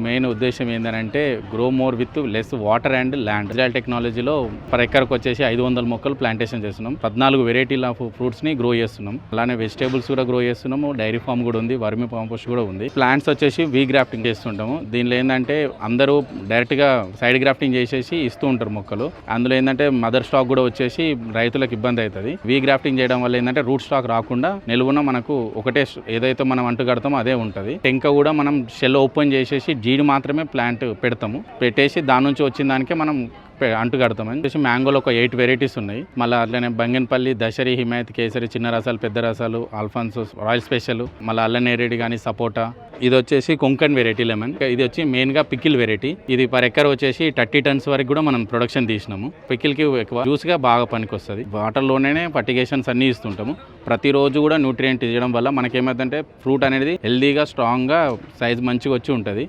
Main ఉద్దేశం ఏంటంటే grow more with less water and land. Israel టెక్నాలజీలో పర్ ఎకర్కి వచ్చేసి 500 మొక్కలు ప్లాంటేషన్ చేస్తున్నాం. 14 వెరైటీల ఆఫ్ ఫ్రూట్స్ని గ్రో చేస్తున్నాం. అలానే వెజిటేబుల్స్ కూడా గ్రో చేస్తున్నాము. డైరీ ఫామ్ కూడా ఉంది, వర్మి కాంపోస్ట్ కూడా ఉంది. ప్లాంట్స్ వచ్చేసి వీ గ్రాఫ్టింగ్ చేస్తుంటాము. దీనిలో ఏంటంటే అందరూ డైరెక్ట్గా సైడ్ గ్రాఫ్టింగ్ చేసేసి ఇస్తూ ఉంటారు మొక్కలు. అందులో ఏంటంటే మదర్ స్టాక్ కూడా వచ్చేసి రైతులకు ఇబ్బంది అవుతుంది. వీ గ్రాఫ్టింగ్ చేయడం వల్ల ఏంటంటే రూట్ స్టాక్ రాకుండా నిలువున మనకు ఒకటే ఏదైతే మనం అంటు కడతామో అదే ఉంటుంది. టెంక కూడా మనం షెల్ ఓపెన్ చేసేసి జీడి మాత్రమే ప్లాంట్ పెడతాము. పెట్టేసి దాని నుంచి వచ్చిన దానికే మనం అంటు కడతామని చెప్పేసి మ్యాంగోలో ఒక 8 వెరైటీస్ ఉన్నాయి. మళ్ళీ అట్లనే బంగన్పల్లి, దశరి, హిమాయత్, కేసరి, చిన్న రసాలు, పెద్ద రసాలు, ఆల్ఫాన్సోస్, రాయల్ స్పెషల్, మళ్ళీ అల్లనేరేడి కానీ సపోటా. ఇది వచ్చేసి కొంకన్ వెరైటీ లెమన్. ఇది వచ్చి మెయిన్గా పికిల్ వెరైటీ. ఇది పర్ ఎకర్ వచ్చేసి 30 టన్స్ వరకు కూడా మనం ప్రొడక్షన్ తీసినాము. పికిల్కి ఎక్కువ జ్యూస్గా బాగా పనికొస్తుంది. వాటర్లోనే ఫర్టిగేషన్స్ అన్నీ ఇస్తుంటాము. ప్రతిరోజు కూడా న్యూట్రియంట్ ఇవ్వడం వల్ల మనకేమైందంటే ఫ్రూట్ అనేది హెల్దీగా, స్ట్రాంగ్గా, సైజ్ మంచిగా వచ్చి ఉంటుంది.